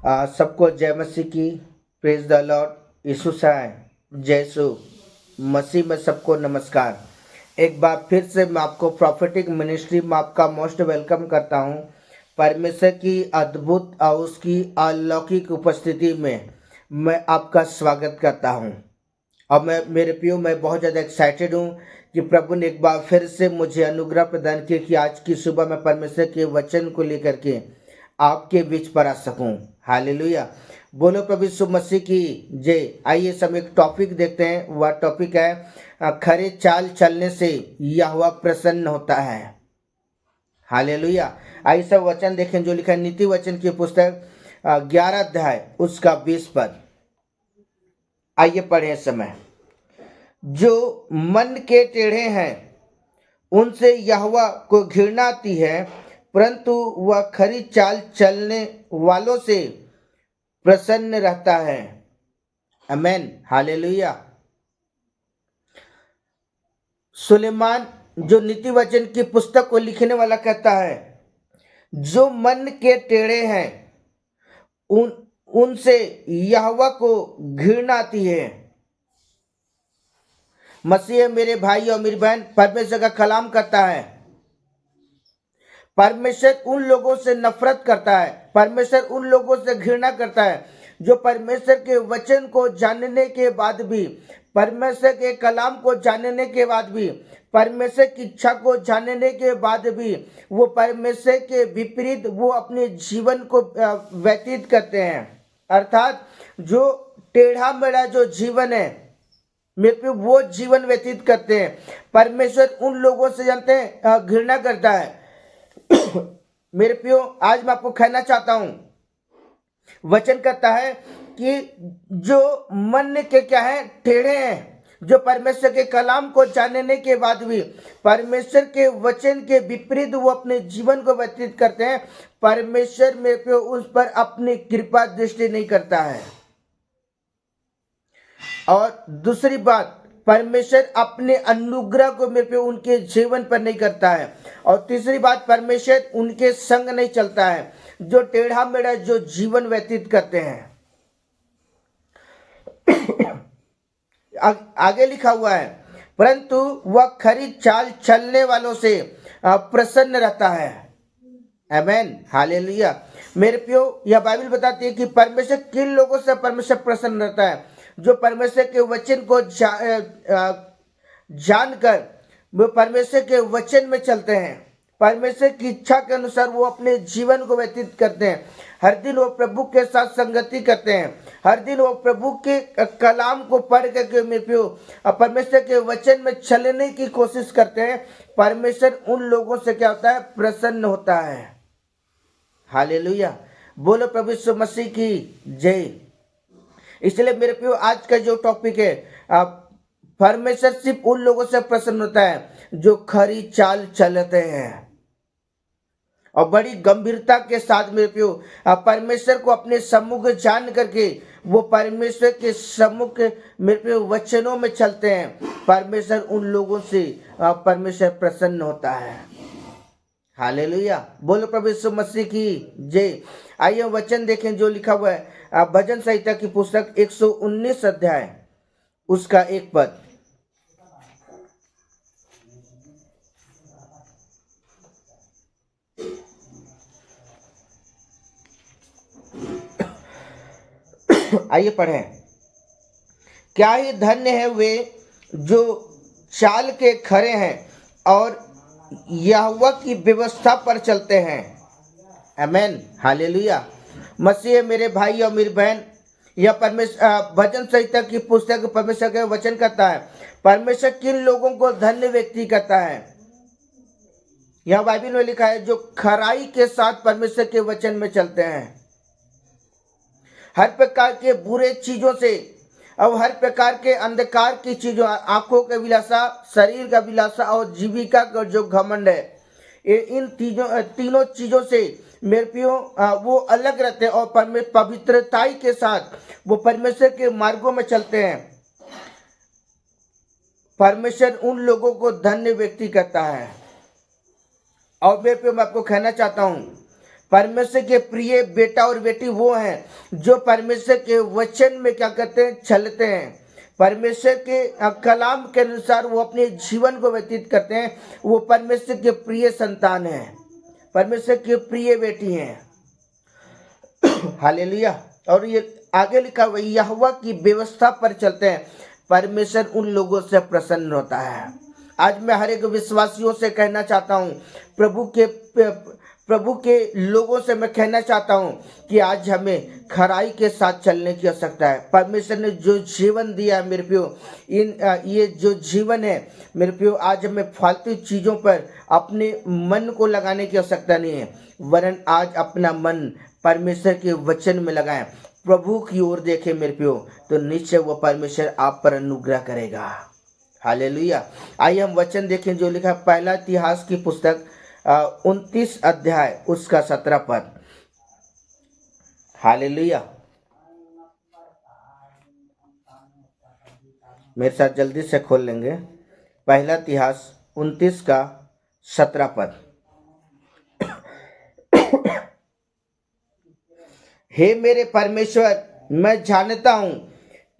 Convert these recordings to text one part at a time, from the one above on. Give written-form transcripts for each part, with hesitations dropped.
सबको जय मसीह की। Praise the Lord. यीशु साय जय सु मसीह में सबको नमस्कार। एक बार फिर से मैं आपको प्रॉफिटिक मिनिस्ट्री में आपका मोस्ट वेलकम करता हूं। परमेश्वर की अद्भुत और उसकी अलौकिक उपस्थिति में मैं आपका स्वागत करता हूं। और मैं बहुत ज़्यादा एक्साइटेड हूं कि प्रभु ने एक बार फिर से मुझे अनुग्रह प्रदान किया कि आज की सुबह मैं परमेश्वर के वचन को लेकर के आपके बीच पर आ सकूं। हालेलुया। बोलो प्रभु यीशु मसीह की जय। आइए सब एक टॉपिक देखते हैं। वह टॉपिक है खरे चाल चलने से यहोवा प्रसन्न होता है। हालेलुया। आइए सब वचन देखें जो लिखा है नीति वचन की पुस्तक 11 अध्याय उसका 20 पद। आइए पढ़े समय। जो मन के टेढ़े हैं उनसे यहोवा को घृणा आती है, परंतु वह खरी चाल चलने वालों से प्रसन्न रहता है। आमेन। हालेलुया। सुलेमान जो नीति वचन की पुस्तक को लिखने वाला कहता है, जो मन के टेढ़े हैं उनसे यहोवा को घृणा आती है। मसीह मेरे भाई और मेरी बहन, परमेश्वर का कलाम करता है परमेश्वर उन लोगों से नफरत करता है, परमेश्वर उन लोगों से घृणा करता है जो परमेश्वर के वचन को जानने के बाद भी, परमेश्वर के कलाम को जानने के बाद भी, परमेश्वर की इच्छा को जानने के बाद भी वो परमेश्वर के विपरीत वो अपने जीवन को व्यतीत करते हैं। अर्थात जो टेढ़ा मेढ़ा जो जीवन है मेरे पे वो जीवन व्यतीत करते हैं। परमेश्वर उन लोगों से जानते हैं घृणा करता है। मेरे प्रियो, आज मैं आपको कहना चाहता हूं, वचन कहता है कि जो मन के क्या है टेढ़े हैं, जो परमेश्वर के कलाम को जानने के बाद भी परमेश्वर के वचन के विपरीत वो अपने जीवन को व्यतीत करते हैं, परमेश्वर मेरे प्रियो उस पर अपनी कृपा दृष्टि नहीं करता है। और दूसरी बात, परमेश्वर अपने अनुग्रह को मेरे पे उनके जीवन पर नहीं करता है। और तीसरी बात, परमेश्वर उनके संग नहीं चलता है जो टेढ़ा मेढ़ा जो जीवन व्यतीत करते हैं। आगे लिखा हुआ है, परंतु वह खरी चाल चलने वालों से प्रसन्न रहता है। आमेन। हालेलुया। मेरे प्रियो, यह बाइबल बताती है कि परमेश्वर किन लोगों से परमेश्वर प्रसन्न रहता है, जो परमेश्वर के वचन को जानकर वो परमेश्वर के वचन में चलते हैं, परमेश्वर की इच्छा के अनुसार वो अपने जीवन को व्यतीत करते हैं। हर दिन वो प्रभु के साथ संगति करते हैं, हर दिन वो प्रभु के कलाम को पढ़ करके परमेश्वर के वचन में चलने की कोशिश करते हैं। परमेश्वर उन लोगों से क्या होता है, प्रसन्न होता है। हालेलुया। बोलो प्रभु यीशु मसीह की जय। इसलिए मेरे प्रियो, आज का जो टॉपिक है, परमेश्वर सिर्फ उन लोगों से प्रसन्न होता है जो खरी चाल चलते हैं। और बड़ी गंभीरता के साथ मेरे प्रियो, परमेश्वर को अपने सम्मुख जान करके वो परमेश्वर के सम्मुख मेरे प्रियो वचनों में चलते हैं, परमेश्वर उन लोगों से परमेश्वर प्रसन्न होता है। हालेलुया। बोलो प्रभु यीशु मसीह की जय। आइए वचन देखें जो लिखा हुआ है भजन संहिता की पुस्तक 119 अध्याय उसका 1 पद। आइए पढ़ें। क्या ही धन्य है वे जो चाल के खरे हैं और यहोवा की व्यवस्था पर चलते हैं। आमेन। हालेलुया। मसीह मेरे भाई और मेरी बहन, यह परमेश्वर भजन संहिता की पुस्तक परमेश्वर के वचन करता है परमेश्वर किन लोगों को धन्य व्यक्ति करता है। यह बाइबल में लिखा है जो खराई के साथ परमेश्वर के वचन में चलते हैं, हर प्रकार के बुरे चीजों से और हर प्रकार के अंधकार की चीजों, आंखों के विलासा, शरीर का विलासा और जीविका का जो घमंड है, इन तीनों चीजों से मेरे प्रियो वो अलग रहते हैं और पवित्रताई के साथ वो परमेश्वर के मार्गों में चलते हैं। परमेश्वर उन लोगों को धन्य व्यक्ति कहता है। और मेरे प्रियो, मैं आपको कहना चाहता हूं, परमेश्वर के प्रिय बेटा और बेटी वो हैं जो परमेश्वर के वचन में क्या करते हैं, चलते हैं, परमेश्वर के कलाम के अनुसार वो अपने जीवन को व्यतीत करते हैं। वो परमेश्वर के प्रिय संतान हैं, परमेश्वर की प्रिय बेटी हैं। हालेलुया। और ये आगे लिखा हुआ, यहोवा की व्यवस्था पर चलते हैं, परमेश्वर उन लोगों से प्रसन्न होता है। आज मैं हर एक विश्वासियों से कहना चाहता हूँ, प्रभु के लोगों से मैं कहना चाहता हूँ कि आज हमें खराई के साथ चलने की आवश्यकता है। परमेश्वर ने जो जीवन दिया है मेरे प्रियो, ये जो जीवन है मेरे प्रियो, आज हमें फालतू चीज़ों पर अपने मन को लगाने की आवश्यकता नहीं है, वरन आज अपना मन परमेश्वर के वचन में लगाएं, प्रभु की ओर देखें मेरे प्रियो, तो निश्चय वो परमेश्वर आप पर अनुग्रह करेगा। हालेलुया। आइए हम वचन देखें जो लिखा है पहला इतिहास की पुस्तक 29 अध्याय उसका 17 पद। हालेलुया। मेरे साथ जल्दी से खोल लेंगे, पहला इतिहास 29 का 17 पद। हे मेरे परमेश्वर, मैं जानता हूं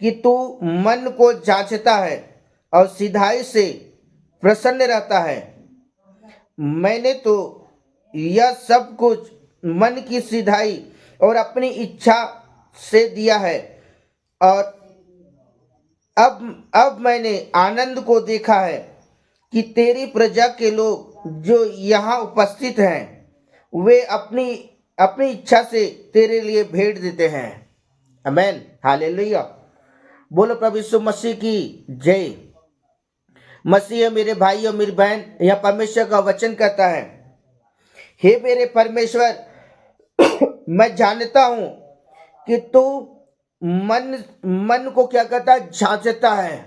कि तू मन को जांचता है और सिधाई से प्रसन्न रहता है। मैंने तो यह सब कुछ मन की सिधाई और अपनी इच्छा से दिया है, और अब मैंने आनंद को देखा है कि तेरी प्रजा के लोग जो यहाँ उपस्थित हैं वे अपनी इच्छा से तेरे लिए भेंट देते हैं। आमीन। हालेलुया। बोलो प्रभु यीशु मसीह की जय। मसीह है मेरे भाई और मेरी बहन, यह परमेश्वर का वचन कहता है, हे मेरे परमेश्वर, मैं जानता हूं कि तू मन को क्या करता है, जांचता है।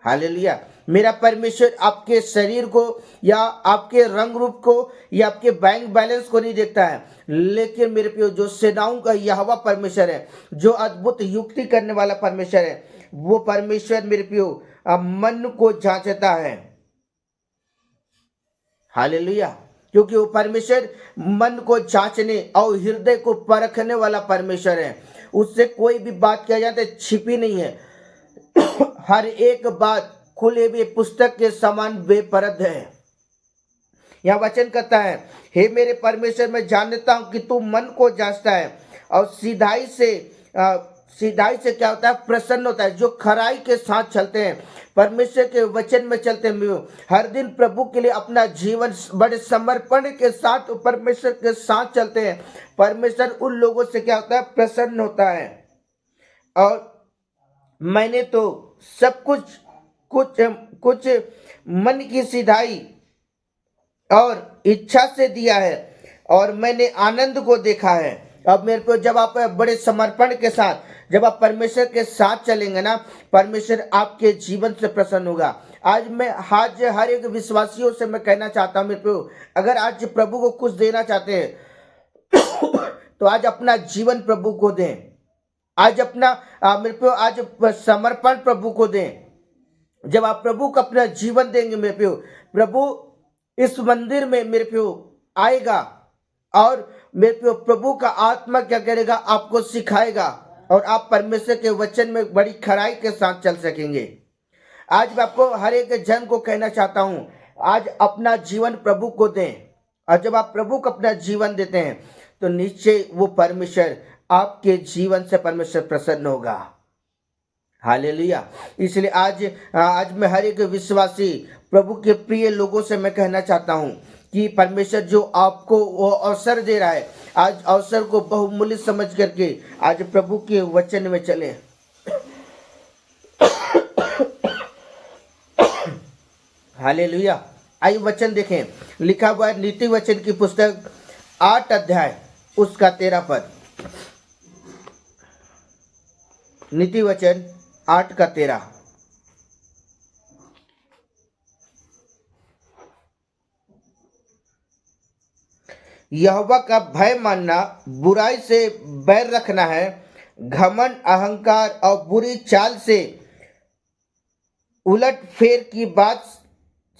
हालेलुया। मेरा परमेश्वर आपके शरीर को या आपके रंग रूप को या आपके बैंक बैलेंस को नहीं देखता है, लेकिन मेरे प्रियो जो सेनाओं का यहोवा परमेश्वर है, जो अद्भुत युक्ति करने वाला परमेश्वर है, वो परमेश्वर मेरे प्रियो मन को जांचता है। हालेलुया। क्योंकि वो परमेश्वर मन को जांचने और हृदय को परखने वाला परमेश्वर है। उससे कोई भी बात किया जाए तो छिपी नहीं है, हर एक बात खुले हुए पुस्तक के समान बेपरद है। यह वचन कहता है, हे मेरे परमेश्वर, मैं जानता हूं कि तू मन को जांचता है और सिधाई से क्या होता है, प्रसन्न होता है। जो खराई के साथ चलते हैं, परमेश्वर के वचन में चलते हैं, हर दिन प्रभु के लिए अपना जीवन बड़े समर्पण के साथ परमेश्वर के साथ चलते हैं, परमेश्वर उन लोगों से क्या होता है, प्रसन्न होता है। और मैंने तो सब कुछ मन की सिधाई और इच्छा से दिया है, और मैंने आनंद को देखा है। अब मेरे को जब आप बड़े समर्पण के साथ, जब आप परमेश्वर के साथ चलेंगे ना, परमेश्वर आपके जीवन से प्रसन्न होगा। आज मैं हर एक विश्वासियों से मैं कहना चाहता हूँ, मेरे को अगर आज प्रभु को कुछ देना चाहते हैं तो आज अपना जीवन प्रभु को दें। आज अपना मेरे को आज समर्पण प्रभु को दें। जब आप प्रभु को अपना जीवन देंगे मेरे प्यो, प्रभु इस मंदिर में मेरे प्यो आएगा, और मेरे प्यो प्रभु का आत्मा क्या करेगा, आपको सिखाएगा, और आप परमेश्वर के वचन में बड़ी खराई के साथ चल सकेंगे। आज मैं आपको हर एक जन को कहना चाहता हूं, आज अपना जीवन प्रभु को दें, और जब आप प्रभु को अपना जीवन देते हैं तो निश्चय वो परमेश्वर आपके जीवन से परमेश्वर प्रसन्न होगा। हालेलुया। इसलिए आज मैं हर एक विश्वासी प्रभु के प्रिय लोगों से मैं कहना चाहता हूं कि परमेश्वर जो आपको वो अवसर दे रहा है, आज अवसर को बहुमूल्य समझ करके आज प्रभु के वचन में चले। हालेलुया। आइए वचन देखें, लिखा हुआ है नीति वचन की पुस्तक 8 अध्याय उसका 13 पद। नीति वचन 8 का 13। यहोवा का भय मानना बुराई से बैर रखना है, घमंड, अहंकार और बुरी चाल से, उलट फेर की बात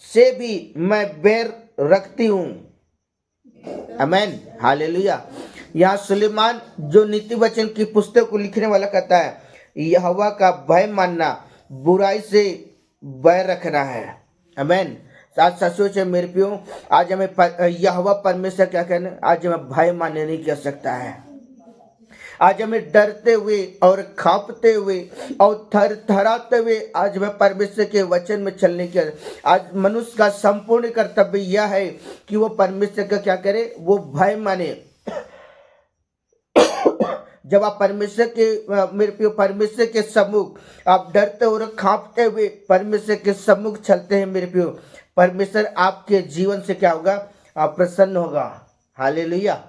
से भी मैं बैर रखती हूँ। आमेन, हालेलुया। यहाँ सुलेमान जो नीति वचन की पुस्तक को लिखने वाला कहता है, यहोवा का भय मानना बुराई से बैर रखना है। आमेन। आज सचमुच है मेरे प्रियो, आज हमें यहोवा परमेश्वर क्या कहना, आज हमें भय मानने नहीं कर सकता है। आज हमें डरते हुए और कांपते हुए और थर थराते हुए आज हमें परमेश्वर के वचन में चलने की, आज मनुष्य का संपूर्ण कर्तव्य यह है कि वो परमेश्वर का क्या करे, वो भय माने। जब आप परमेश्वर के मेरे प्रिय परमेश्वर के सम्मुख आप डरते और कांपते हुए परमेश्वर के सम्मुख चलते हैं मेरे प्रियो, परमेश्वर आपके जीवन से क्या होगा, आप प्रसन्न होगा। हालेलुया।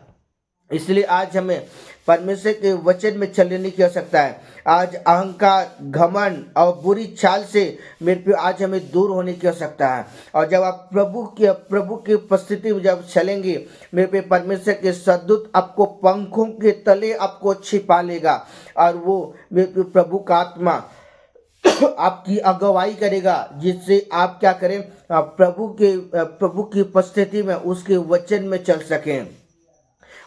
इसलिए आज हमें परमेश्वर के वचन में चलने की आवश्यकता है। आज अहंकार, घमंड और बुरी चाल से मेरे प्रिय आज हमें दूर होने की आवश्यकता है। और जब आप प्रभु की उपस्थिति में जब चलेंगे मेरे प्रिय, परमेश्वर के सद्दूत आपको पंखों के तले आपको छिपा लेगा और वो मेरे प्रिय प्रभु का आत्मा आपकी अगुवाई करेगा, जिससे आप क्या करें, प्रभु की उपस्थिति में उसके वचन में चल सकें।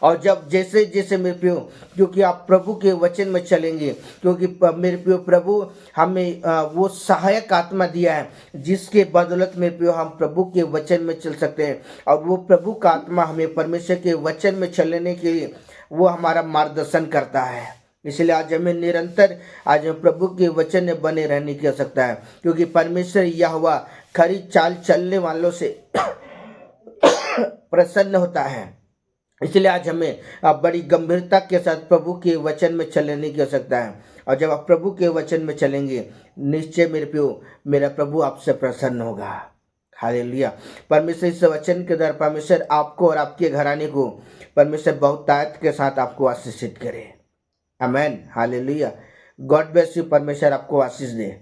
और जब जैसे जैसे मेरे प्रियो, क्योंकि आप प्रभु के वचन में चलेंगे, क्योंकि मेरे प्रियो प्रभु हमें वो सहायक आत्मा दिया है जिसके बदौलत मेरे प्रियो हम प्रभु के वचन में चल सकते हैं। और वो प्रभु का आत्मा हमें परमेश्वर के वचन में चलने के लिए वो हमारा मार्गदर्शन करता है। इसलिए आज हमें निरंतर आज हम प्रभु के वचन में बने रहने की आवश्यकता है, क्योंकि परमेश्वर यहोवा खरी चाल चलने वालों से प्रसन्न होता है। इसलिए आज हमें बड़ी गंभीरता के साथ प्रभु के वचन में चलने की आवश्यकता है। और जब आप प्रभु के वचन में चलेंगे, निश्चय मेरे प्रियो मेरा प्रभु आपसे प्रसन्न होगा। हालेलुया। परमेश्वर इस वचन के द्वारा परमेश्वर आपको और आपके घराने को परमेश्वर बहुतायत के साथ आपको आशीषित करे। आमेन, हालेलुया। God bless you. परमेश्वर आपको आशीष दे।